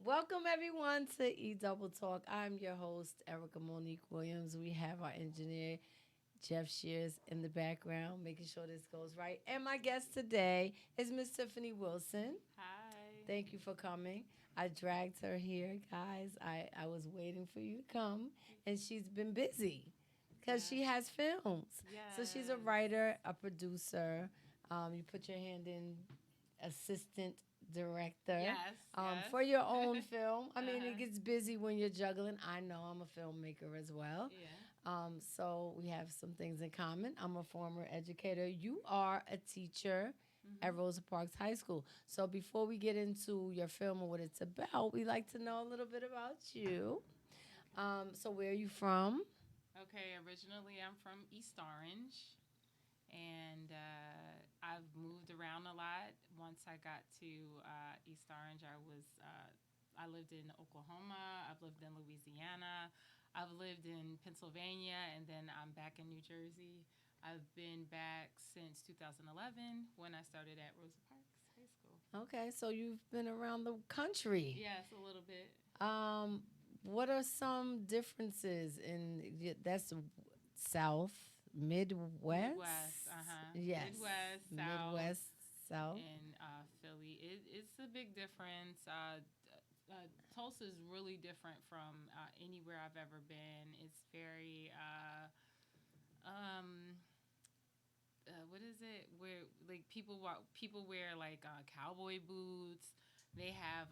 Welcome everyone to E Double Talk. I'm your host, Erica Monique Williams. We have our engineer, Jeff Shears, in the background, making sure this goes right. And my guest today is Miss Tiffany Wilson. Hi. Thank you for coming. I dragged her here, guys. I was waiting for you to come, and she's been busy because she Yes. has films. So she's a Yes. writer, a producer. You put your hand in assistant director Yes. for your own Yes. film. I mean, it Uh-huh. gets busy when you're juggling. I know I'm a filmmaker as well. Yeah. So we have some things in common. I'm a former educator. You are a teacher at Mhm. Rosa Parks High School. So before we get into your film and what it's about, we like to know a little bit about you. Okay. So where are you from? Okay. Originally, I'm from East Orange, and I've moved around a lot. Once I got to East Orange, I lived in Oklahoma. I've lived in Louisiana. I've lived in Pennsylvania, and then I'm back in New Jersey. I've been back since 2011 when I started at Rosa Parks High School. Okay, so you've been around the country. Yes, a little bit. Um, what are some differences that's South, Midwest, Midwest? Yes, Midwest, South, Midwest, South. and Philly. It's a big difference. Tulsa is really different from anywhere I've ever been. It's very um, what is it? Where like people wear like cowboy boots. They have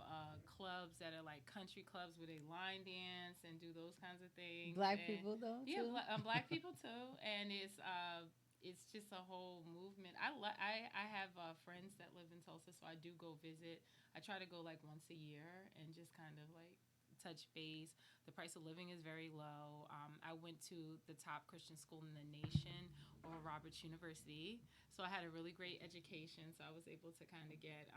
clubs that are like country clubs where they line dance and do those kinds of things. Black And people though yeah, too. black people too. And it's just a whole movement. I have friends that live in Tulsa, so I do go visit. I try to go like once a year and just kind of like touch base. The price of living is very low. I went to the top Christian school in the nation, Oral Roberts University. So I had a really great education. So I was able to kind of get,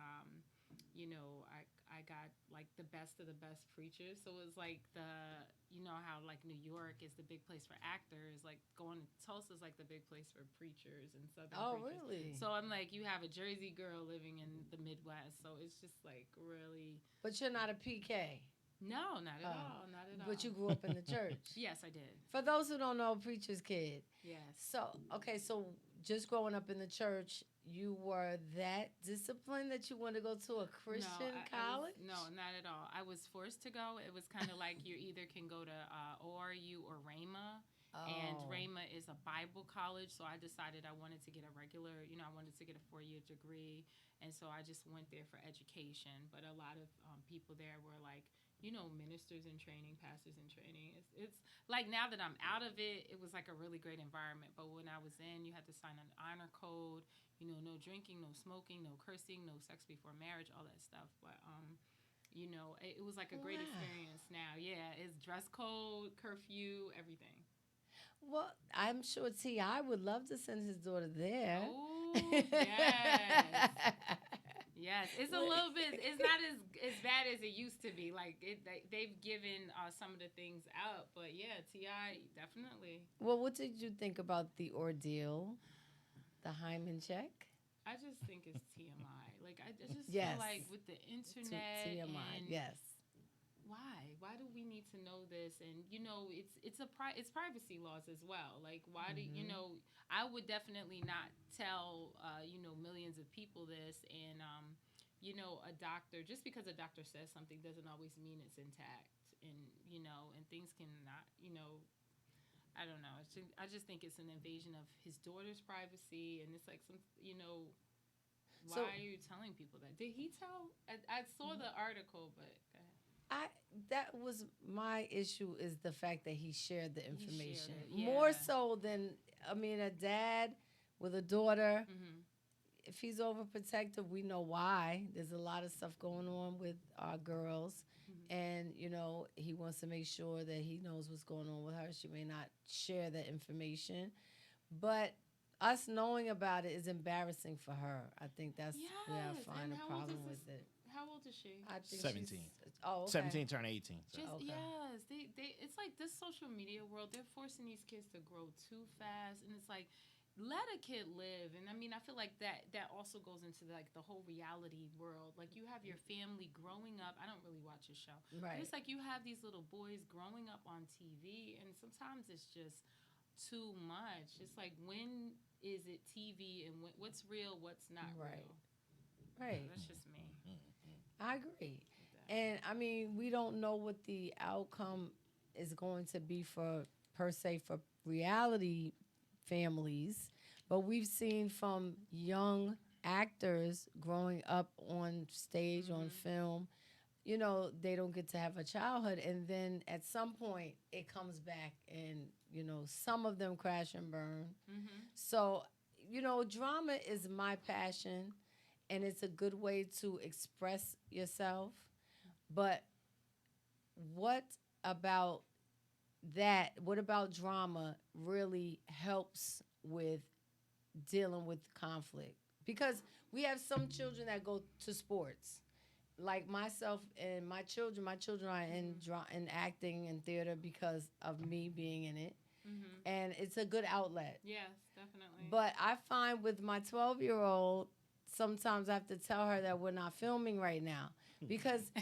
I got like the best of the best preachers. So it was like how like New York is the big place for actors. Like going to Tulsa is like the big place for preachers and Southern Oh, preachers. really? So I'm like, you have a Jersey girl living in the Midwest. So it's just like really, But you're not a PK. no, not at Oh, all. Not at but all. you grew up in the church. Yes, I did. For those who don't know, preacher's kid. Yes. So okay, so just growing up in the church, you were that disciplined that you wanted to go to a No, Christian I was college? no, not at all. I was forced to go. It was kind of like you either can go to ORU or Rhema, and Oh, Rhema is a Bible college. So I decided I wanted to get a regular, I wanted to get a 4 year degree, and so I just went there for education. But a lot of people there were like, ministers in training, pastors in training. It's like now that I'm out of it, it was like a really great environment. But when I was in, you had to sign an honor code, no drinking, no smoking, no cursing, no sex before marriage, all that stuff. But it was like a great wow. experience. Now, yeah, it's dress code, curfew, everything. Well, I'm sure T.I. would love to send his daughter there. Oh yes, yes. It's a What- little bit. It's not as bad as it used to be. Like they've given some of the things out, but yeah, Ti definitely. well, what did you think about the ordeal, the Hyman check? I just think it's TMI. Like I just feel Yes, like with the internet TMI. and Yes. why do we need to know this? And it's privacy laws as well. Like why do Hmm. I would definitely not tell millions of people this. And a doctor, just because a doctor says something doesn't always mean it's intact. And and things can not, I don't know. I just think it's an invasion of his daughter's privacy. And it's like So why are you telling people that? Did he tell? I saw the article, but go ahead. I that was my issue is the fact that he shared the He shared information it. more Yeah. so than I mean a dad with a daughter. Mhm. If he's overprotective, we know why. There's a lot of stuff going on with our girls, Mhm. and he wants to make sure that he knows what's going on with her. She may not share that information, but us knowing about it is embarrassing for her. I think that's where I Yes. find And a how old is problem this? with it. How old is she? I think she's 17. oh okay 17 turn 18. So. Just okay. yes, it's like this social media world. They're forcing these kids to grow too fast, and it's like let a kid live. And I mean, I feel like that also goes into like the whole reality world. Like you have your family growing up. I don't really watch a show, but Right. it's like you have these little boys growing up on TV, and sometimes it's just too much. It's like, when is it TV and what's real, what's not Right. real? So Right. that's just me I agree. with that. And I mean, we don't know what the outcome is going to be for, per se, for reality families, but we've seen from young actors growing up on stage, on Mhm. film, they don't get to have a childhood. And then at some point, it comes back, and, some of them crash and burn. Mhm. So, drama is my passion, and it's a good way to express yourself. But what about what about drama really helps with dealing with conflict? Because we have some children that go to sports. Like myself and my children are Mhm. in acting and theater because of me being in it. Mhm. And it's a good outlet. Yes, definitely. But I find with my 12-year-old, sometimes I have to tell her that we're not filming right now. Because,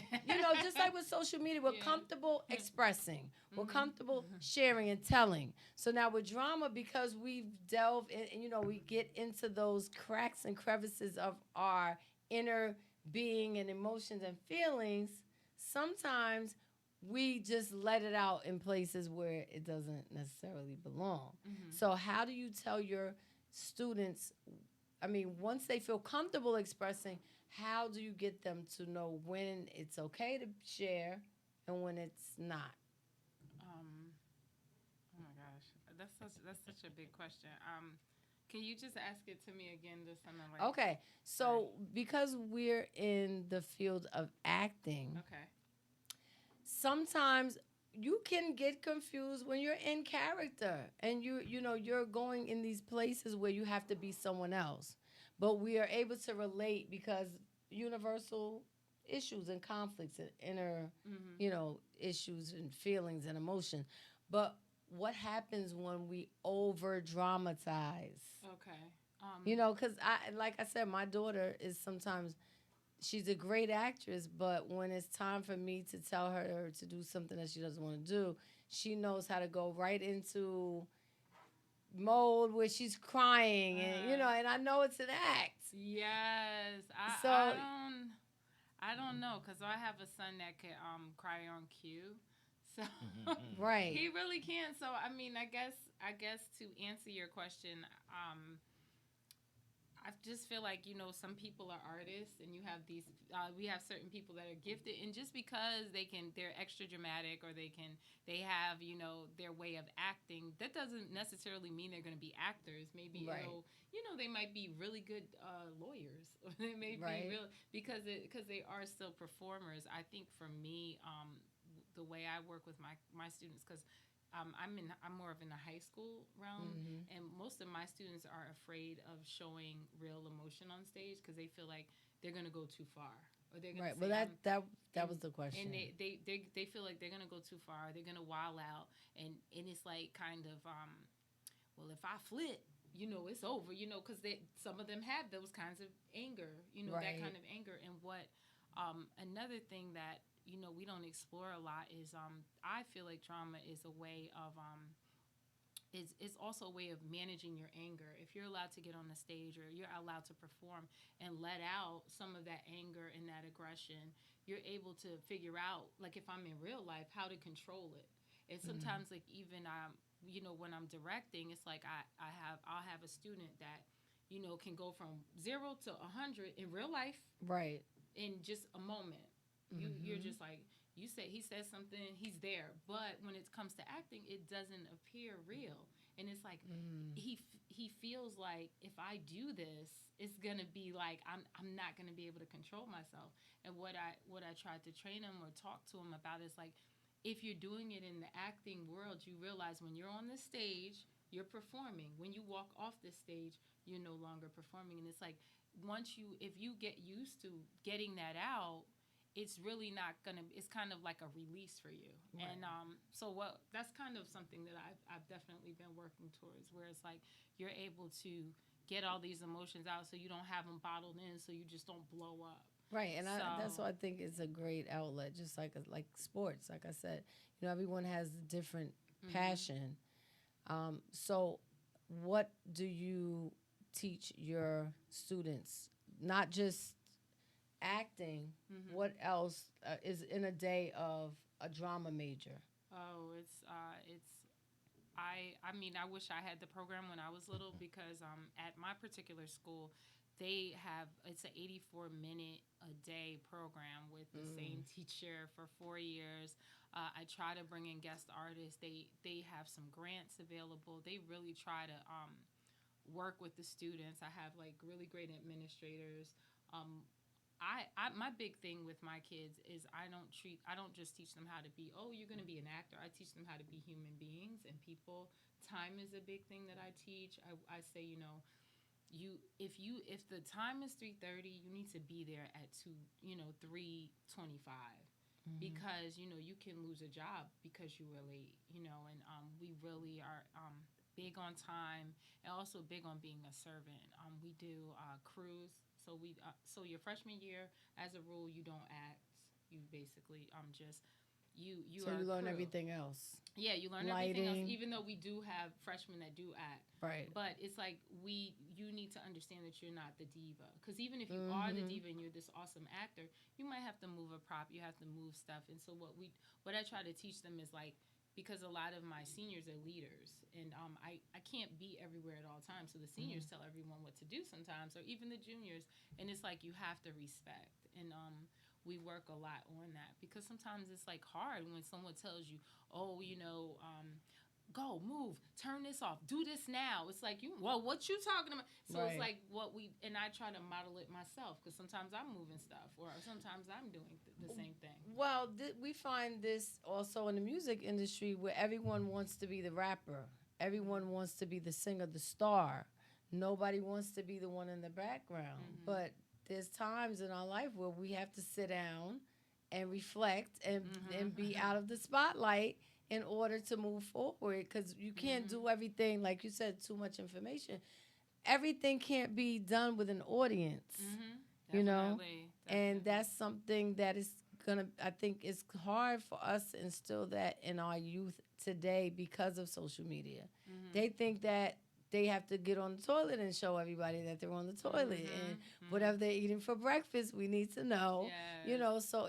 just like with social media, we're Yeah. comfortable expressing, we're Mhm. comfortable sharing and telling. So now with drama, because we've delved in, and, we get into those cracks and crevices of our inner being and emotions and feelings, sometimes we just let it out in places where it doesn't necessarily belong. Mhm. So, how do you tell your students? I mean, once they feel comfortable expressing, how do you get them to know when it's okay to share and when it's not? Um. Oh my gosh, that's such a big question. Can you just ask it to me again? Just something like. Okay, Sorry. so because we're in the field of acting, Okay. sometimes you can get confused when you're in character and you're going in these places where you have to be someone else, but we are able to relate because universal issues and conflicts and inner Mhm. issues and feelings and emotion. But what happens when we over dramatize? Okay. Because I like I said, my daughter is sometimes, she's a great actress, but when it's time for me to tell her to do something that she doesn't want to do, she knows how to go right into mode where she's crying, and and I know it's an act. Yes. I So don't. I don't know, cause I have a son that can cry on cue, so right, he really can. So I mean, I guess to answer your question, I just feel like, some people are artists, and you have these. We have certain people that are gifted, and just because they're extra dramatic, or they have, their way of acting. That doesn't necessarily mean they're going to be actors. Maybe right, they might be really good lawyers, or they may be right, real because they are still performers. I think for me, the way I work with my students, because I'm more of in the high school realm, hmm and most of my students are afraid of showing real emotion on stage because they feel like they're gonna go too far, or they're gonna right. Well, say that I'm that that and was the question. and they feel like they're gonna go too far, they're gonna wild out, and it's like kind of well, if I flip, it's over, because some of them have those kinds of anger, that Right. kind of anger. And what another thing that we don't explore a lot is I feel like drama is a way of is also a way of managing your anger. If you're allowed to get on the stage, or you're allowed to perform and let out some of that anger and that aggression, you're able to figure out, like, if I'm in real life, how to control it. And Mm. sometimes, like, even when I'm directing, it's like I'll have a student that can go from 0 to 100 in real life Right. in just a moment. You're Hmm. just like, he says something, he's there. But when it comes to acting, it doesn't appear real, and it's like Mm. he feels like, if I do this, it's gonna be like I'm not gonna be able to control myself. And what I tried to train him or talk to him about is like, if you're doing it in the acting world, you realize when you're on the stage, you're performing. When you walk off the stage, you're no longer performing. And it's like, if you get used to getting that out, it's really not gonna. It's kind of like a release for you, Right. and so what? That's kind of something that I've definitely been working towards, where it's like you're able to get all these emotions out, so you don't have them bottled in, so you just don't blow up. Right, and that's So, why I think it's a great outlet, just like sports. Like I said, everyone has a different hmm passion. So, what do you teach your students? Not just acting. hmm What else is in a day of a drama major? oh, it's I mean, I wish I had the program when I was little because at my particular school, they have it's an 84-minute a day program with the Mm. same teacher for 4 years. I try to bring in guest artists. They have some grants available. They really try to work with the students. I have like really great administrators. Um, I my big thing with my kids is I don't just teach them how to be, oh, you're going to be an actor. I teach them how to be human beings and people. Time is a big thing that I teach. I say, if the time is 3:30, you need to be there at 3:25, Hmm. because you can lose a job because you were late, and we really are big on time, and also big on being a servant. We do crews, so your freshman year, as a rule, you don't act. You basically just you So are you a learn crew. everything else. Yeah, you learn everything else, Lighting. even though we do have freshmen that do act. Right. But it's like you need to understand that you're not the diva. Because even if you are the Hmm. diva and you're this awesome actor, you might have to move a prop, you have to move stuff. And so what I try to teach them is like, because a lot of my seniors are leaders, and I can't be everywhere at all times. So the seniors tell everyone what to do sometimes, or even the juniors. And it's like you have to respect. And we work a lot on that, because sometimes it's like hard when someone tells you, oh, go move, turn this off, do this now. It's like, well, what you talking about? So it's Right. like and I try to model it myself, because sometimes I'm moving stuff, or sometimes I'm doing the same thing. Well, we find this also in the music industry where everyone wants to be the rapper, everyone Mm-hmm. wants to be the singer, the star. Nobody wants to be the one in the background. Mm-hmm. But there's times in our life where we have to sit down and reflect and be Mm-hmm. out of the spotlight in order to move forward, because you can't mm-hmm. do everything, like you said, too much information. Everything can't be done with an audience, Mm-hmm. you know Definitely. and Definitely. that's something that is gonna, I think it's hard for us to instill that in our youth today because of social media. Mm-hmm. They think that they have to get on the toilet and show everybody that they're on the toilet, and Mm-hmm. Mm-hmm. whatever they're eating for breakfast, we need to know. Yes. So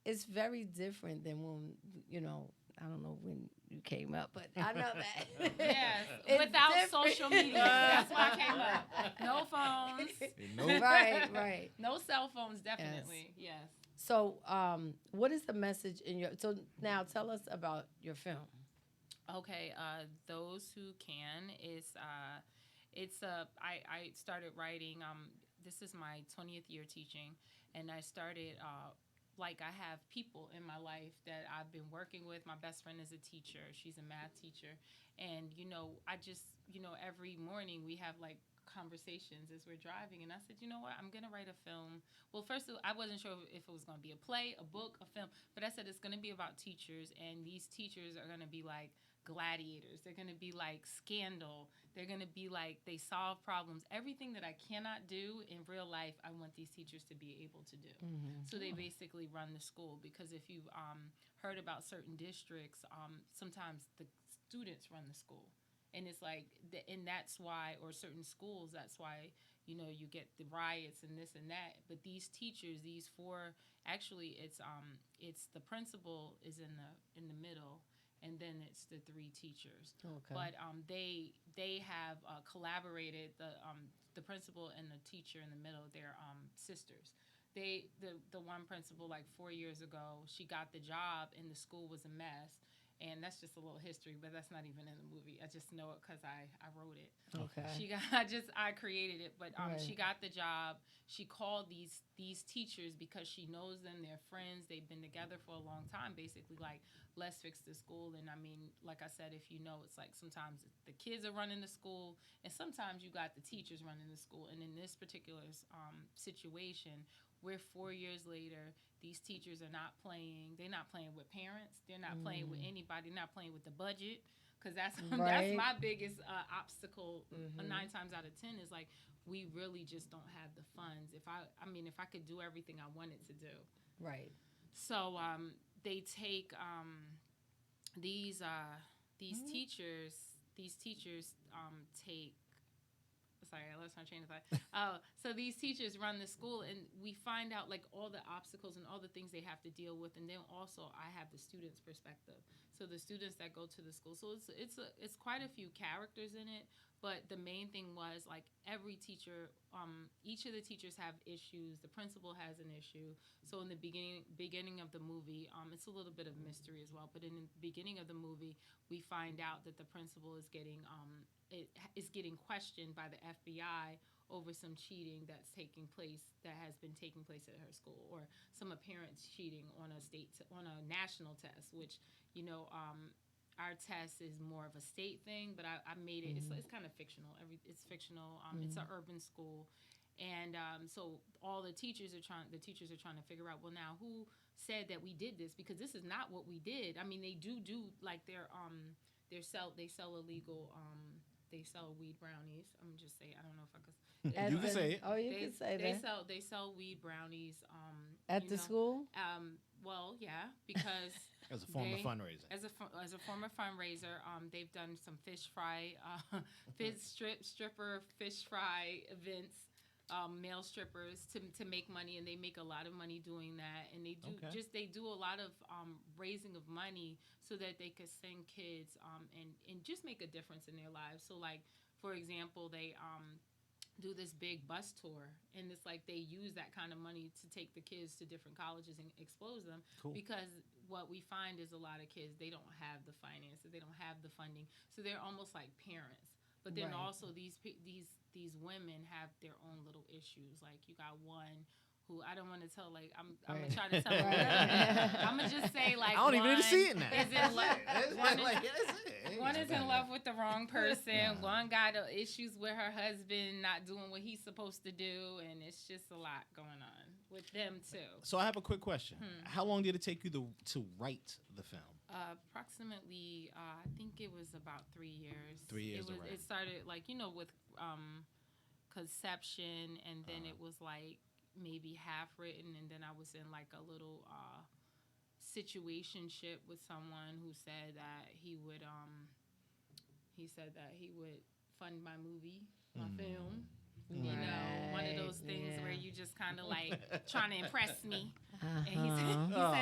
it's very different than when, you know I don't know when you came up, but I know that Yes. it's Without social different. media. That's why I came up. No phones. Nope. Right, right. No cell phones, Yes. definitely. Yes. So, what is the message in your? So now, tell us about your film. Okay, those who can is I started writing. This is my 20th year teaching, and I started like, I have people in my life that I've been working with. My best friend is a teacher; she's a math teacher, and I just every morning we have like conversations as we're driving, and I said, you know what, I'm gonna write a film. Well, first I wasn't sure if it was gonna be a play, a book, a film, but I said it's gonna be about teachers, and these teachers are gonna be like gladiators. They're going to be like Scandal. They're going to be like, they solve problems. Everything that I cannot do in real life, I want these teachers to be able to do. So they Mm-hmm. basically run the school, because if you've heard about certain districts, sometimes the students run the school. And it's like, and that's why, or certain schools, that's why, you get the riots and this and that. But these teachers, these four, actually, it's the principal is in the middle, and then it's the three teachers. Okay. But they have collaborated, the principal and the teacher in the middle. They're sisters. The one principal, like 4 years ago, she got the job and the school was a mess. And that's just a little history, but that's not even in the movie. I just know it because I wrote it. Okay. She got I created it, but she Right. got the job. She called these teachers because she knows them. They're friends. They've been together for a long time. Basically, like, let's fix the school. And I mean, like I said, if you know, it's like sometimes the kids are running the school, and sometimes you got the teachers running the school. And in this particular situation, we're 4 years later. These teachers are not playing. They're not playing with parents. They're not playing with anybody. They're not playing with the budget. Because that's that's Right. my biggest obstacle. Mhm. 9 times out of 10 is like we really just don't have the funds. I mean, if I could do everything I wanted to do, Right. so they take these teachers. These teachers take. Sorry, I lost my train of thought. So these teachers run the school, and we find out like all the obstacles and all the things they have to deal with, and then also I have the students' perspective. So the students that go to the school, so it's quite a few characters in it, but the main thing was like every teacher, each of the teachers have issues. The principal has an issue. So in the beginning of the movie, it's a little bit of mystery as well. But in the beginning of the movie, we find out that the principal is getting getting questioned by the FBI over some cheating that has been taking place at her school, or some apparent cheating on on a national test, which our test is more of a state thing, but I made it. It's kind of fictional. It's fictional. It's an urban school, and so all the teachers are trying. The teachers are trying to figure out. Well, now who said that we did this? Because this is not what we did. I mean, they do like they sell illegal. They sell weed brownies. I'm just saying. I don't know if I could. You can say it. Oh, you can say that. They sell weed brownies. At the school? Well, yeah, because As a form of fundraising. as a form of fundraiser, they've done some fish fry, stripper fish fry events, male strippers to make money, and they make a lot of money doing that. And they do they do a lot of raising of money so that they could send kids and just make a difference in their lives. So like for example, they do this big bus tour, and it's like they use that kind of money to take the kids to different colleges and expose them. Cool. Because what we find is a lot of kids, they don't have the finances, they don't have the funding, so they're almost like parents. But then Right. also these women have their own little issues. Like you got one who I don't want to tell. Like I'm Right. gonna try to tell. Right. I'm gonna just say like I don't even need to see it now. Is in love. One is in love. love with the wrong person. Nah. One got issues with her husband not doing what he's supposed to do, and it's just a lot going on with them too. So I have a quick question. How long did it take you to write the film? Approximately, I think it was about 3 years. 3 years around. It started like with conception, and then it was like maybe half written, and then I was in like a little situationship with someone who said that he would fund my movie, my film. You know, one of those things where you just kind of like trying to impress me. And he said, Well,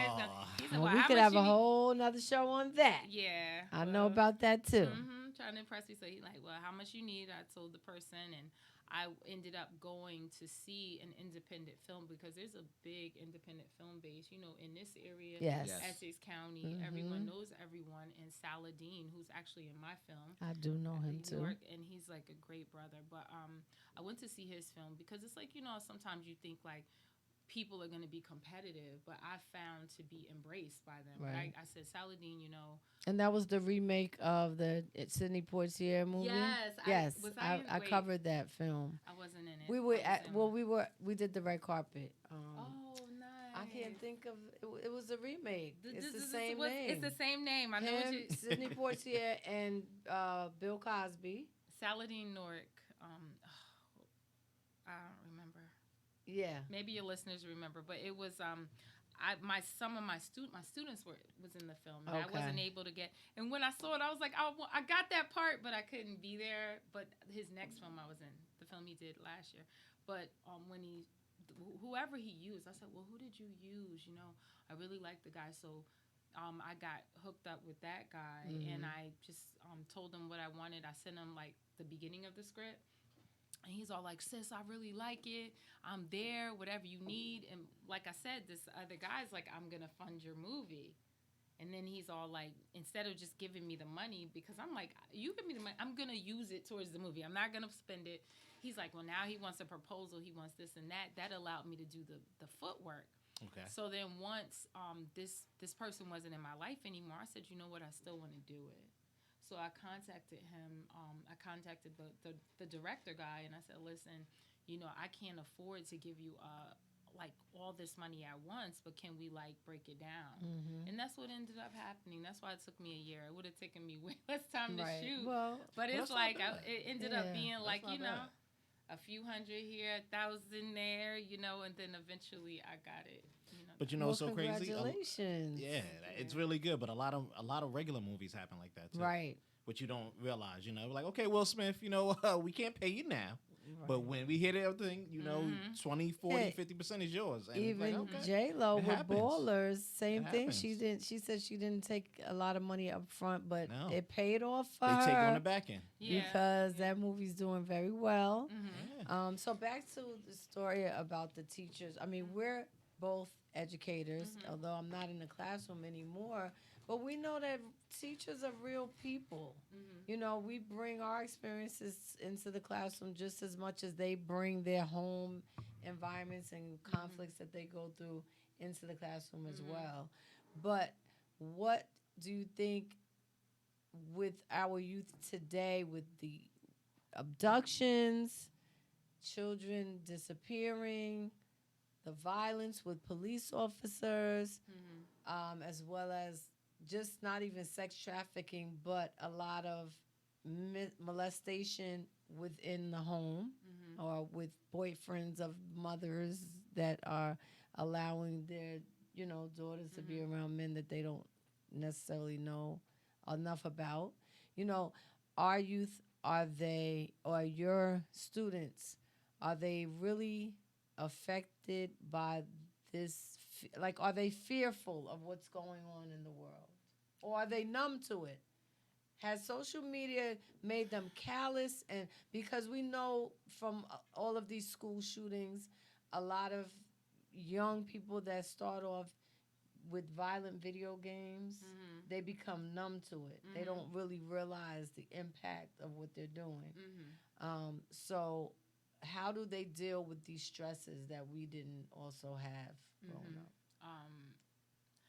well, we how could much have you a need- whole nother show on that. Yeah. I know about that too. Trying to impress me. So he's like, well, how much you need? I told the person, and I ended up going to see an independent film because there's a big independent film base, in this area. Yes. Yes. Essex County. Everyone knows everyone. And Saladin, who's actually in my film. I do know him New too. York, and he's like a great brother. But I went to see his film because it's like, sometimes you think like people are going to be competitive, but I found to be embraced by them. Right. I said, Saladin, And that was the remake of the Sidney Poitier movie. Yes. I covered that film. I wasn't in it. We were I was in we did the red carpet. Oh, nice. I can't think of it. Was a remake. It's the This same was- name. It's the same name. I know what Him, you. Sidney Poitier, and Bill Cosby. Saladin Nork. I don't remember. Yeah. Maybe your listeners remember, but it was some of my students was in the film, and I wasn't Okay. able to get. And when I saw it, I was like, I got that part, but I couldn't be there. But his next film I was in, the film he did last year. But when whoever he used, I said, well, who did you use? I really like the guy, so I got hooked up with that guy, and I just told him what I wanted. I sent him like the beginning of the script. And he's all like, sis, I really like it. I'm there, whatever you need. And like I said, this other guy's like, I'm going to fund your movie. And then he's all like, instead of just giving me the money, because I'm like, you give me the money, I'm going to use it towards the movie. I'm not going to spend it. He's like, well, now he wants a proposal. He wants this and that. That allowed me to do the footwork. Okay. So then once this person wasn't in my life anymore, I said, you know what? I still want to do it. So I contacted him. I contacted the director guy, and I said, listen, I can't afford to give you like all this money at once, but can we like break it down? Mm-hmm. And that's what ended up happening. That's why it took me a year. It would have taken me way less time to Right. shoot. Well, But Well, it's that's not like bad. it ended Yeah. up being That's like, not bad. a few hundred here, 1,000 there, and then eventually I got it. But you know, well, it's so crazy. congratulations. Yeah, it's really good. But a lot of regular movies happen like that too. Right. Which you don't realize. Like, okay, Will Smith, we can't pay you now. But Right. when we hit everything, Mhm. 20, 40, Yeah. 50% is yours. And it's like, Even okay. J Lo It with happens. Ballers, same It thing. She happens. didn't. She said she didn't take a lot of money up front, but No. it paid off for They take on her the back end. Yeah. because yeah. that movie's doing very well. Mhm. Yeah. So back to the story about the teachers. I mean, we're both educators, Mhm. although I'm not in the classroom anymore. But we know that teachers are real people. Mhm. We bring our experiences into the classroom just as much as they bring their home environments and conflicts that they go through into the classroom as Mhm. well. But what do you think with our youth today, with the abductions, children disappearing, the violence with police officers, Mhm. as well as just not even sex trafficking, but a lot of molestation within the home Mhm. or with boyfriends of mothers that are allowing their, daughters to be Mhm. around men that they don't necessarily know enough about. You know, our youth, are they, or your students, are they really affected by this? Like, are they fearful of what's going on in the world? Or are they numb to it? Has social media made them callous? And because we know from all of these school shootings, a lot of young people that start off with violent video games, Mhm. they become numb to it. They Mhm. don't really realize the impact of what they're doing. Mhm. So, how do they deal with these stresses that we didn't also have growing Mhm. up? Um,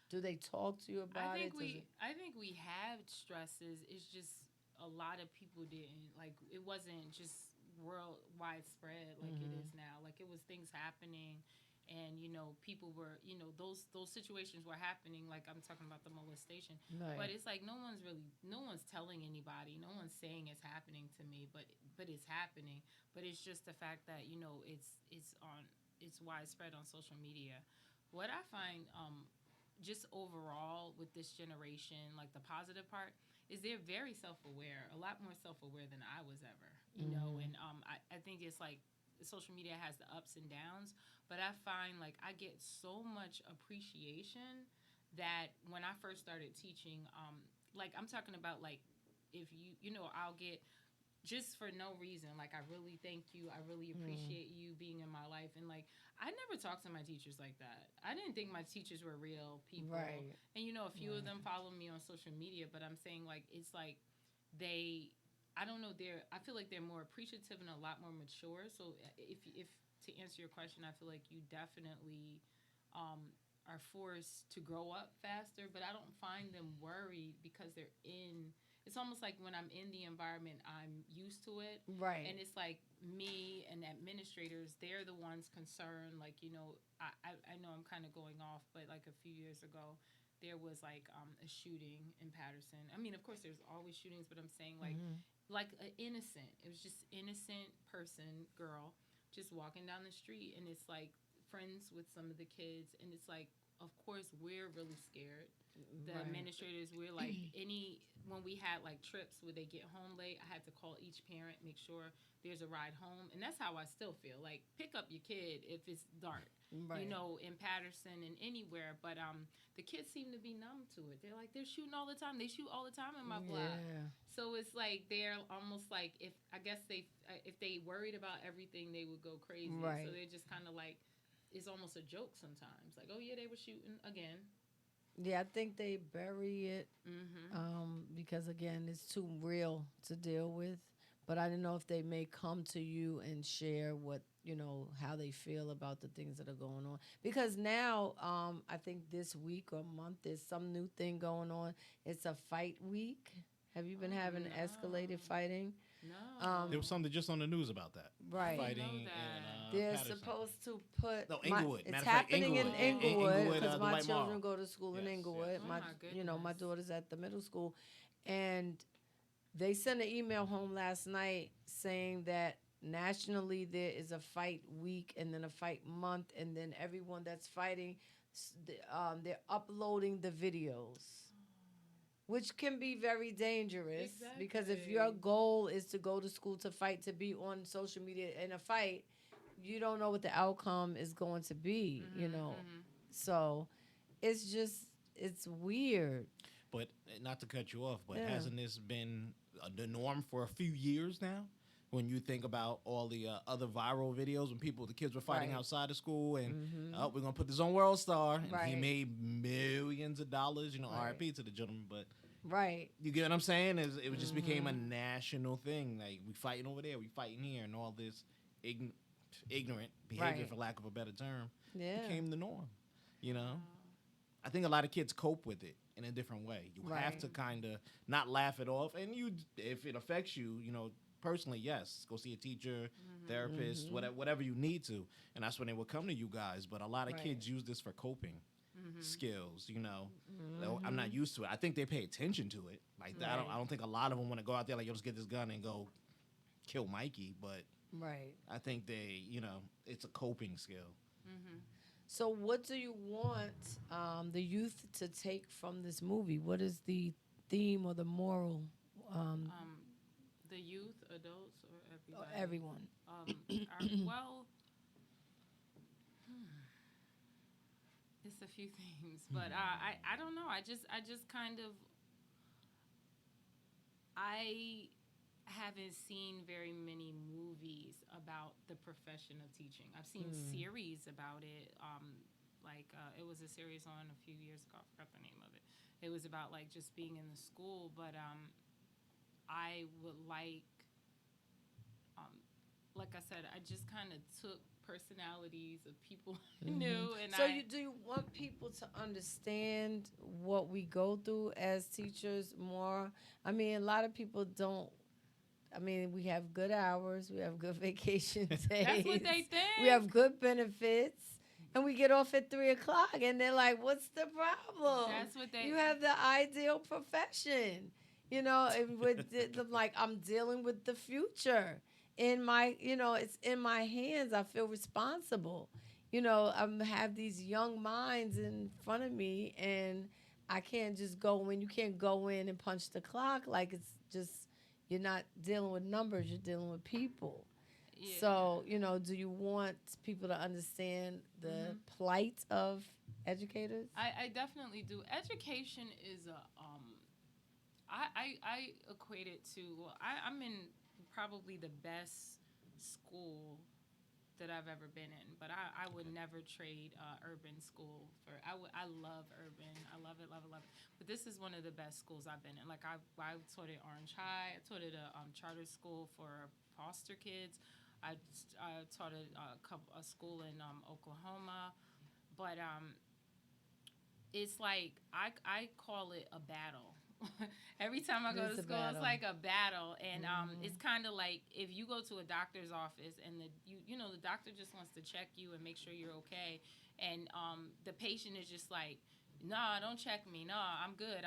Do they talk to you about it? Does it? I think we had stresses. It's just a lot of people didn't like. It wasn't just world widespread like it Mm-hmm. is now. Like it was things happening, and people were those situations were happening. Like I'm talking about the molestation, but Right. it's like no one's telling anybody. No one's saying it's happening to me, but it's happening. But it's just the fact that it's widespread on social media. What I find just overall with this generation, like the positive part, is they're very self aware, a lot more self aware than I was ever, Mm-hmm. and I think it's like social media has the ups and downs, but I find like I get so much appreciation that when I first started teaching, like I'm talking about like if I'll get just for no reason. Like, I really thank you. I really Mm. appreciate you being in my life. And like, I never talked to my teachers like that. I didn't think my teachers were real people. Right. And a few of Right. them follow me on social media, but I'm saying like, it's like they, I don't know, I feel like they're more appreciative and a lot more mature. So if to answer your question, I feel like you definitely are forced to grow up faster, but I don't find them worried because they're in it's almost like when I'm in the environment, I'm used to it. Right. And it's like me and administrators, they're the ones concerned. Like, I know I'm kind of going off, but like a few years ago, there was like a shooting in Patterson. I mean, of course, there's always shootings, but I'm saying Mm-hmm. like an innocent. It was just innocent person, girl, just walking down the street, and it's like friends with some of the kids, and it's like, of course, we're really scared. The Right. administrators, we're like when we had like trips where they get home late, I had to call each parent, make sure there's a ride home, and that's how I still feel. Like pick up your kid if it's dark, Right. in Patterson and anywhere. But the kids seem to be numb to it. They're like they're shooting all the time. They shoot all the time in my block. Yeah. So it's like they're almost like if they worried about everything, they would go crazy. So Right. they're just kind of like it's almost a joke sometimes. Like, oh yeah, they were shooting again. Yeah, I think they bury it Mm-hmm. because again, it's too real to deal with. But I don't know if they may come to you and share what how they feel about the things that are going on. Because now, I think this week or month there's some new thing going on. It's a fight week. Have you been Oh having escalated no, fighting? No. There was something just on the news about that. Right. I didn't Fighting know that. in They're Patterson. supposed to put No, my- Inglewood. it's Matter of fact, happening in Inglewood. Inglewood Inglewood, because the my White children Mall. go to school in Yes, Inglewood. yes. Oh, My, my my goodness. daughter's at the middle school, and they sent an email home last night saying that nationally there is a fight week and then a fight month, and then everyone that's fighting, they're uploading the videos, which can be very dangerous because if your Exactly. goal is to go to school to fight, to be on social media in a fight, you don't know what the outcome is going to be, you know. So it's just, it's weird. But not to cut you off, but Yeah. hasn't this been the norm for a few years now? When you think about all the other viral videos when the kids were fighting Right. outside of school and Mhm. oh, we're gonna put this on World Star, and he Right. made millions of dollars. You know, Right. R.I.P. to the gentleman, but Right. you get what I'm saying? It just became a Mhm. national thing. Like we fighting over there, we fighting here, and all this ignorant behavior, Right. for lack of a better term, Yeah. became the norm. You know. Wow. I think a lot of kids cope with it in a different way. You have Right. to kind of not laugh it off, and if it affects you, personally, yes, go see a teacher, therapist, Mhm. whatever you need to, and that's when they will come to you guys. But a lot of Right. kids use this for coping skills. Mhm. I'm not used to it. I think they pay attention to it. Like I Right. don't think a lot of them want to go out there like, yo, let's get this gun and go kill Mikey. But Right. I think it's a coping skill. So, what do you want the youth to take from this movie? What is the theme or the moral? The youth, adults, or everybody? Everyone. Well, it's a few things, but I don't know. I just kind of I haven't seen very many movies about the profession of teaching. I've seen series about it. It was a series on a few years ago. I forgot the name of it. It was about like just being in the school, but I would like I said, I just kind of took personalities of people I knew, and So, do you want people to understand what we go through as teachers more? I mean, a lot of people don't. I mean, we have good hours, we have good vacation days. That's what they think. We have good benefits, and we get off at 3:00, and they're like, "What's the problem?" That's what they. You have the ideal profession, and I'm like, I'm dealing with the future. It's in my hands. I feel responsible. I have these young minds in front of me, and I can't just go in. You can't go in and punch the clock like it's just, you're not dealing with numbers, you're dealing with people. Yeah. So, do you want people to understand the plight of educators? I definitely do. Education is I equate it to, I'm in probably the best school that I've ever been in, but I would never trade urban school for. I love urban. I love it, love it, love it. But this is one of the best schools I've been in. Like I taught at Orange High. I taught at a charter school for foster kids. I taught at a school in Oklahoma, but it's like I call it a battle. Every time I go to school, it's like a battle, and it's kind of like if you go to a doctor's office and the doctor just wants to check you and make sure you're okay, and the patient is just like, "Nah, don't check me. Nah, I'm good,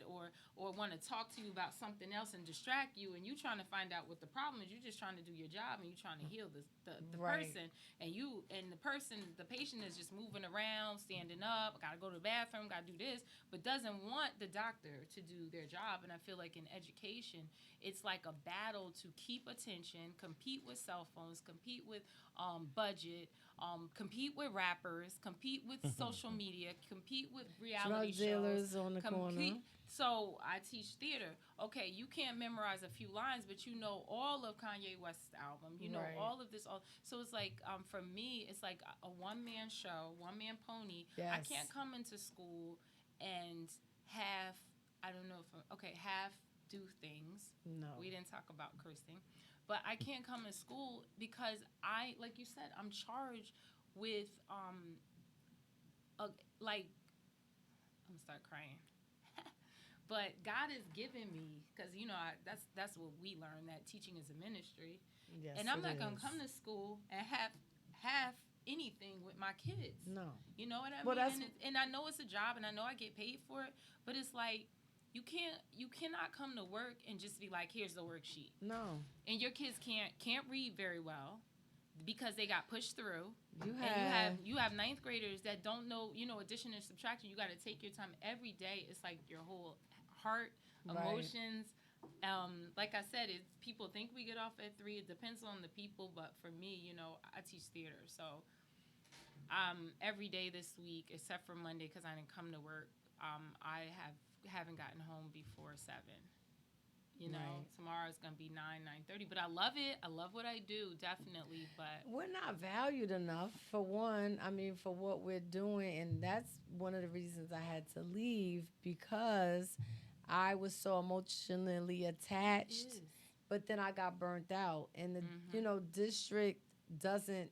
or want to talk to you about something else and distract you, and you trying to find out what the problem is. You're just trying to do your job, and you're trying to heal the Right. person, and the patient is just moving around, standing up, got to go to the bathroom, got to do this, but doesn't want the doctor to do their job. And I feel like in education, it's like a battle to keep attention, compete with cell phones, compete with budget, compete with rappers, compete with social media, compete with reality Drug dealers shows, on the corner. So I teach theater. Okay, you can't memorize a few lines, but you know all of Kanye West's album. You know Right. all of this. So it's like for me, it's like a one-man show, one-man pony. I Yes. can't come into school and half do things. No. We didn't talk about cursing. But I can't come to school because like you said, I'm charged with I'm gonna start crying. But God has given me, because that's what we learned, that teaching is a ministry, Yes, and I'm it not gonna is. come to school and have anything with my kids. No. You know what I Well, mean? that's And I know it's a job, and I know I get paid for it, but it's like you cannot come to work and just be like, here's the worksheet, no. and your kids can't read very well because they got pushed through. You And have you have ninth graders that don't know, addition and subtraction. You got to take your time every day. It's like your whole heart, Right. emotions. Like I said, it's people think we get off at 3. It depends on the people, but for me, I teach theater, so every day this week except for Monday because I didn't come to work. I haven't gotten home before 7. Right. Tomorrow's gonna be 9:30, but I love it. I love what I do, definitely. But we're not valued enough for one. I mean, for what we're doing, and that's one of the reasons I had to leave because I was so emotionally attached. Yes. But then I got burnt out, and the Mhm. district doesn't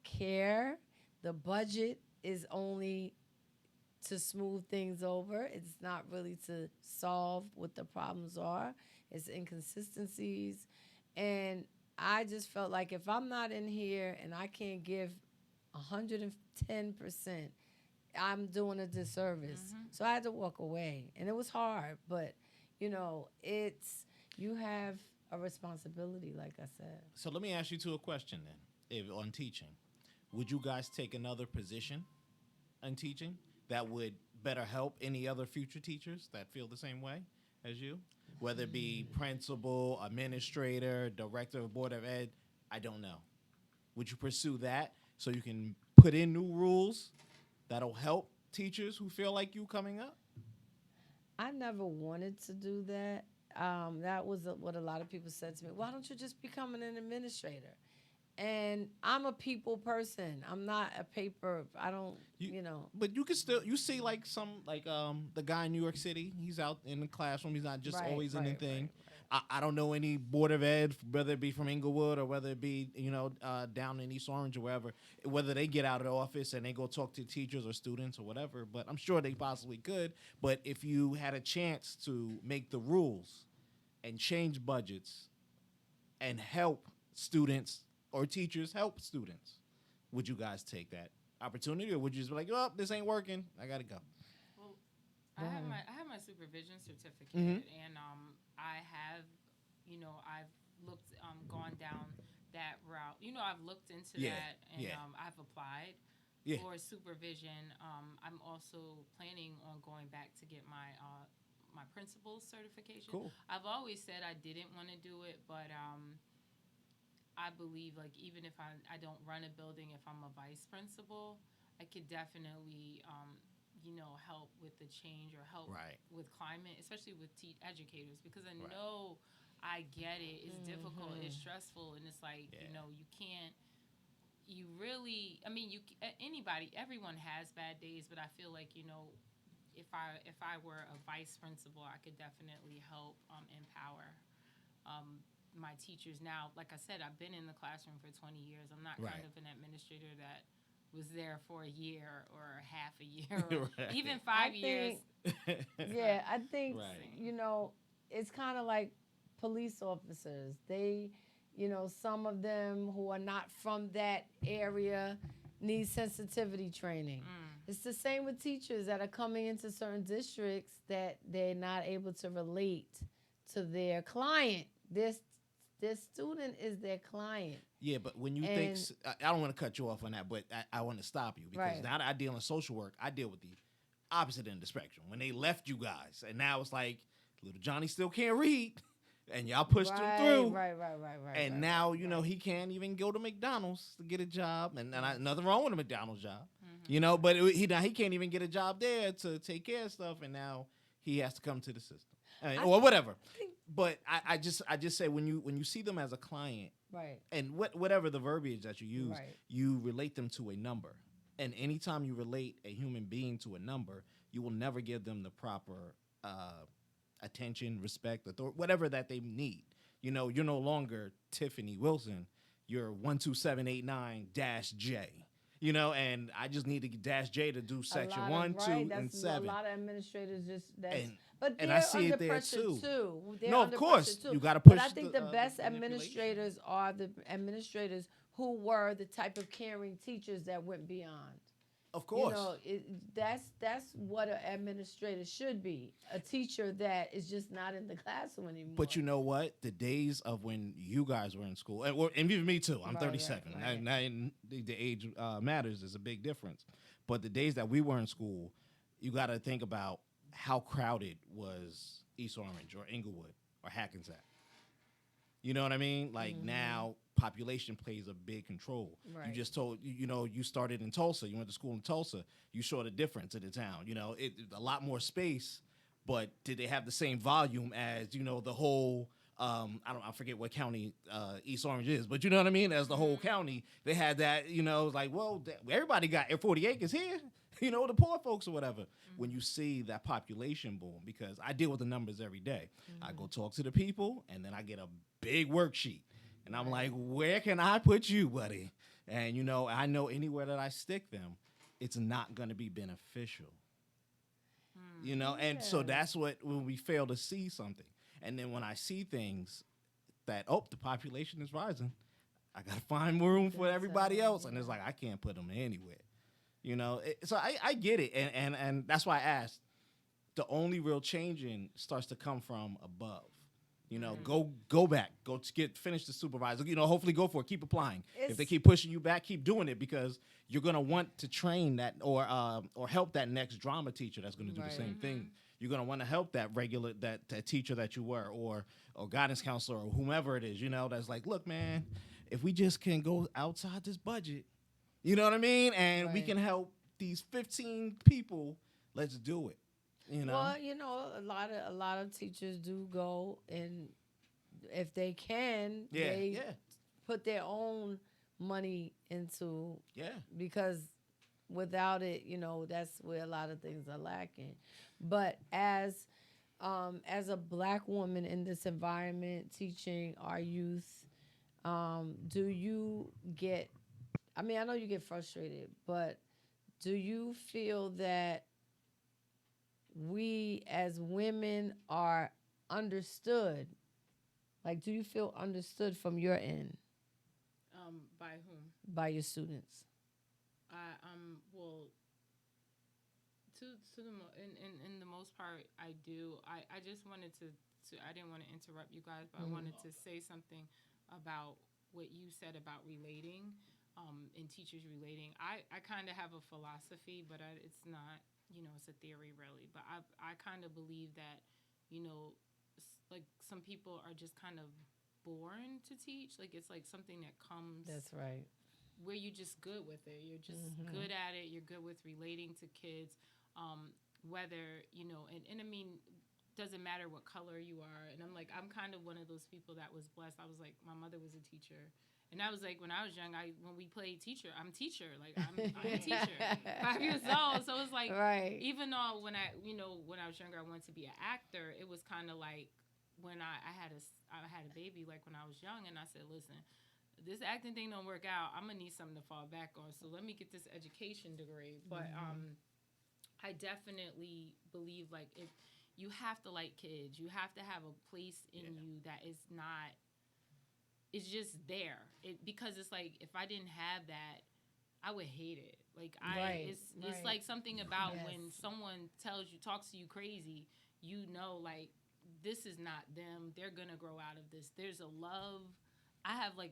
care. The budget is only to smooth things over. It's not really to solve what the problems are. It's inconsistencies. And I just felt like if I'm not in here and I can't give 110%, I'm doing a disservice. Mhm. So I had to walk away. And it was hard, but it's you have a responsibility, like I said. So let me ask you two a question then. If on teaching, would you guys take another position in teaching that would better help any other future teachers that feel the same way as you? Whether it be principal, administrator, director of board of ed, I don't know. Would you pursue that so you can put in new rules that'll help teachers who feel like you coming up? I never wanted to do that. That was what a lot of people said to me. Why don't you just become an administrator? And I'm a people person. I'm not a paper. I don't, You, but you can still see like the guy in New York City. He's out in the classroom. He's not just Right, always in the right, thing. right, I don't know any board of ed, whether it be from Inglewood or whether it be down in East Orange or wherever, whether they get out of the office and they go talk to teachers or students or whatever. But I'm sure they possibly could. But if you had a chance to make the rules and change budgets and help students or teachers help students, would you guys take that opportunity, or would you just be like, "Oh, this ain't working. I gotta go"? Well, Go ahead. I have my supervision certificate, Mhm. and I have, I've looked, gone down that route. I've looked into Yeah, that, and yeah. I've applied Yeah. for supervision. I'm also planning on going back to get my principal certification. Cool. I've always said I didn't want to do it, but I believe, like, even if I don't run a building, if I'm a vice principal, I could definitely help with the change or help Right. with climate, especially with educators, because I Right. know I get it. It's difficult, it's Mhm. stressful, and it's like, Yeah. you can't. You really, I mean, anybody, everyone has bad days, but I feel like, if I were a vice principal, I could definitely help empower my teachers. Now, like I said, I've been in the classroom for 20 years. I'm not Right. kind of an administrator that was there for a year or half a year or Right. even 5 I years. Yeah, I think Right. it's kind of like police officers. They, some of them who are not from that area need sensitivity training. It's the same with teachers that are coming into certain districts that they're not able to relate to their client. This student is their client. Yeah, but when you And I don't want to cut you off on that, but I want to stop you because Right. now that I deal in social work, I deal with the opposite end of the spectrum. When they left you guys, and now it's like little Johnny still can't read, and y'all pushed him through. Right. And right, now, right. he can't even go to McDonald's to get a job. And nothing wrong with a McDonald's job, Mhm. but he can't even get a job there to take care of stuff. And now he has to come to the system or whatever. think- But I just say when you see them as a client Right. and whatever the verbiage that you use, Right. you relate them to a number. And anytime you relate a human being to a number, you will never give them the proper attention, respect, authority, whatever that they need. You're no longer Tiffany Wilson. You're 12789-J. and I just need to dash J to do section A lot 1, of, 2, right, and that's 7. A lot of administrators just that's. And- But and they're I see under it there, pressure too. They're No, of under course, pressure, too. you gotta But I push think the, the best manipulation. administrators are the administrators who were the type of caring teachers that went beyond. Of course. That's what an administrator should be. A teacher that is just not in the classroom anymore. But you know what? The days of when you guys were in school, and even me too. I'm Right, 37. right. And the age matters. Is a big difference. But the days that we were in school, you got to think about how crowded was East Orange or Inglewood or Hackensack. You know what I mean? Like now, population plays a big control. Right. You just told you started in Tulsa. You went to school in Tulsa. You saw the difference in the town. It a lot more space, but did they have the same volume as the whole? I forget what county East Orange is, but you know what I mean. As the whole county, they had that. Like everybody got 40 acres here. The poor folks or whatever. When you see that population boom, because I deal with the numbers every day. I go talk to the people, and then I get a big worksheet. And I'm like, where can I put you, buddy? And, I know anywhere that I stick them, it's not going to be beneficial. And so that's when we fail to see something. And then when I see things that, the population is rising, I got to find more room for everybody else. And it's like, I can't put them anywhere. So I get it. And that's why I asked. The only real changing starts to come from above. Go back, finish the supervisor. Hopefully go for it. Keep applying. If they keep pushing you back, keep doing it because you're gonna want to train that or help that next drama teacher that's gonna do the same thing. You're gonna want to help that that teacher that you were or guidance counselor or whomever it is. That's like, look, man, if we just can go outside this budget, you know what I mean, and we can help these 15 people. Let's do it. Well, a lot of teachers do go and if they can, they put their own money into because without it, that's where a lot of things are lacking. But as a Black woman in this environment teaching our youth, do you get? I mean, I know you get frustrated, but do you feel that we as women are understood? Like, do you feel understood from your end? By whom? By your students. Well, in the most part, I do. I just wanted to I didn't want to interrupt you guys, but I wanted to say something about what you said about relating, and teachers relating. I kind of have a philosophy, but it's not. It's a theory really, but I kind of believe that, like some people are just kind of born to teach. Like it's like something that comes. That's right. Where you're just good with it. You're just good at it. You're good with relating to kids, whether, and I mean, doesn't matter what color you are. And I'm kind of one of those people that was blessed. I was like, my mother was a teacher. And that was like when I was young, when we played teacher, I'm a teacher. Like I'm a teacher, 5 years old. So it's like, even though when I was younger, I wanted to be an actor. It was kind of like when I had a baby, like when I was young, and I said, listen, this acting thing don't work out. I'm gonna need something to fall back on. So let me get this education degree. But I definitely believe like if you have to like kids, you have to have a place in you that is not. It's just there. Because it's like if I didn't have that, I would hate it. Like it's like something about when someone talks to you crazy, like this is not them. They're gonna grow out of this. There's a love.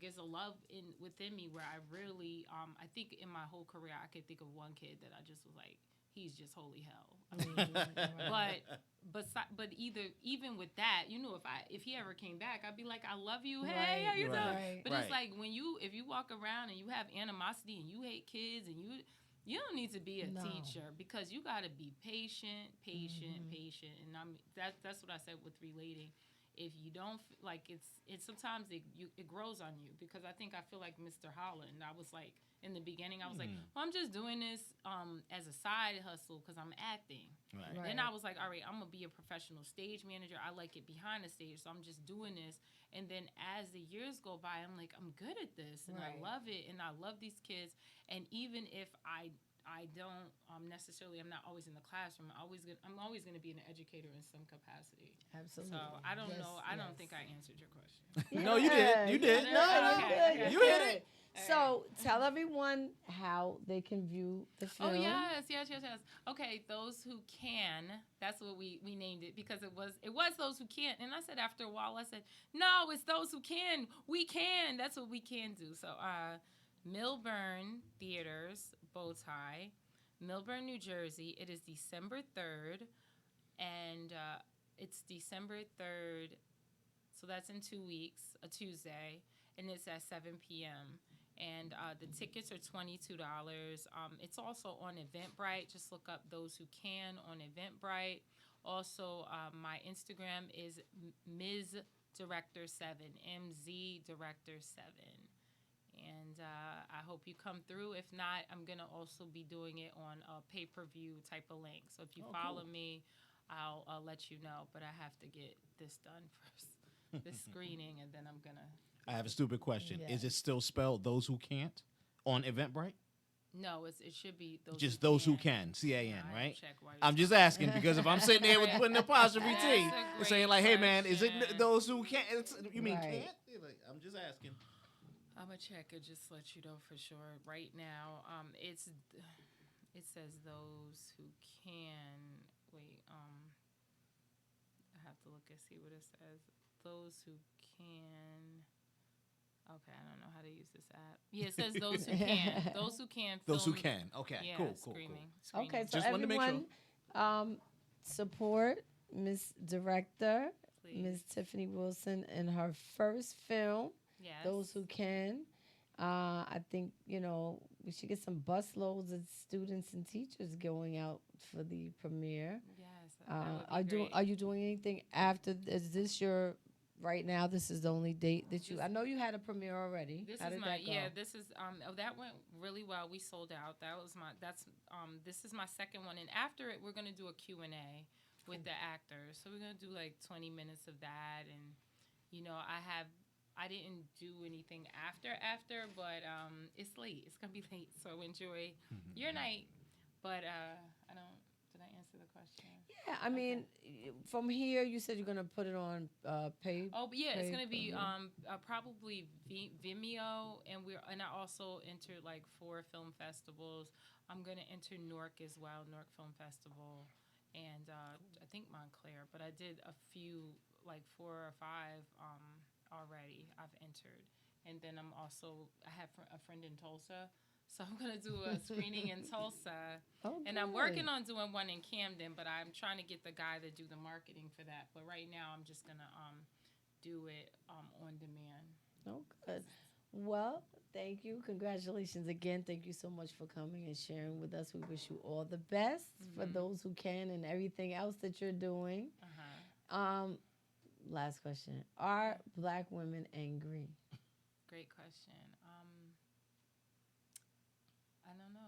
There's a love within me where I really I think in my whole career I could think of one kid that I just was like, he's just holy hell. I mean, but even with that, if he ever came back, I'd be like, I love you. Hey, how you doing? But it's like if you walk around and you have animosity and you hate kids and you don't need to be a teacher because you got to be patient. And that's what I said with relating. if you don't like it's sometimes it grows on you, because I feel like Mr. Holland. I was like, in the beginning I was like, well, I'm just doing this as a side hustle because I'm acting. Right. Then I was like, all right, I'm gonna be a professional stage manager. I like it behind the stage, so I'm just doing this. And then as the years go by, I'm like, I'm good at this, and I love it, and I love these kids. And even if I don't necessarily, I'm not always in the classroom. I'm always gonna be an educator in some capacity. Absolutely. So I don't know. I don't yes. think I answered your question. No, you did. You did. No, Okay. you You hit it. So tell everyone how they can view the film. Oh yes. Okay, those who can. That's what we named it, because it was those who can't. And I said, after a while, I said, no, it's those who can. We can. That's what we can do. So Milburn Theaters, Bowtie, Milburn, New Jersey. It is December 3rd, and it's December 3rd. So that's in 2 weeks, a Tuesday, and it's at 7 p.m. And the tickets are $22. It's also on Eventbrite. Just look up Those Who Can on Eventbrite. Also, my Instagram is Ms. Director 7, MZ Director 7. And I hope you come through. If not, I'm going to also be doing it on a pay-per-view type of link. So if you follow me, I'll let you know. But I have to get this done first, this screening, and then I'm going to... I have a stupid question. Yeah. Is it still spelled Those Who Can't on Eventbrite? No, it should be Those Just Who Those Who Can. Can, C-A-N, I right? check while you're I'm just asking because if I'm sitting there with an apostrophe That's T, a and great saying like, "Hey man, is it question. Those Who Can't?" You mean Right. can't? Like, I'm just asking. I'm gonna check it, just let you know for sure. Right now, it says Those Who Can. Wait, I have to look and see what it says. Those Who Can. Okay, I don't know how to use this app. Yeah, it says Those Who Can. Those Who Can. Those Who film- Can. Okay, Yeah, cool. screaming. Okay, so Just wanted to make everyone, support Miss Director, Please. Miss Tiffany Wilson, in her first film, Yes. Those Who Can. I think, we should get some bus loads of students and teachers going out for the premiere. Yes. That would be great. Are you doing anything after? Is this your right now? This is the only date that you. I know you had a premiere already. This How is did my that go? This is that went really well. We sold out. This is my second one, and after it, we're gonna do a Q&A with the actors. So we're gonna do like 20 minutes of that, and I didn't do anything after, but it's late. It's gonna be late, so enjoy your night. But I don't. Did I answer the question? Yeah, I mean, from here, you said you're gonna put it on pay. Oh, but yeah, it's gonna be pay-per-view. probably Vimeo, and I also entered like 4 film festivals. I'm gonna enter Newark as well, Newark Film Festival, and I think Montclair. But I did a few, like 4 or 5 already. I've entered, and then I have a friend in Tulsa. So I'm gonna do a screening in Tulsa, and I'm working on doing one in Camden. But I'm trying to get the guy to do the marketing for that. But right now, I'm just gonna do it on demand. Oh, good. Well, thank you. Congratulations again. Thank you so much for coming and sharing with us. We wish you all the best for Those Who Can and everything else that you're doing. Last question: are Black women angry? Great question. I don't know.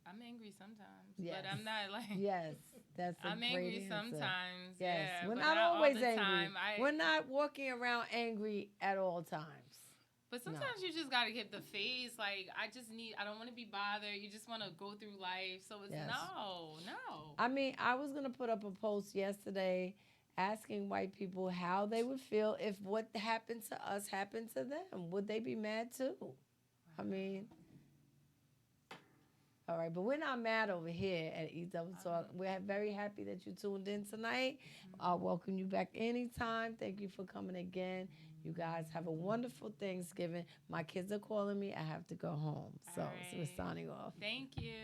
I'm angry sometimes, Yes. but I'm not like. Yes, that's a I'm great angry answer. sometimes. Yes, Yeah, we're but not all always the angry. time. We're not walking around angry at all times. But sometimes you just gotta get the face. Like I don't want to be bothered. You just want to go through life. So it's Yes. no. I mean, I was gonna put up a post yesterday asking white people how they would feel if what happened to us happened to them. Would they be mad too? I mean, all right, but we're not mad over here at E Double Talk. We're very happy that you tuned in tonight. I'll welcome you back anytime. Thank you for coming again. You guys have a wonderful Thanksgiving. My kids are calling me. I have to go home. So All we're right. signing off. Thank you.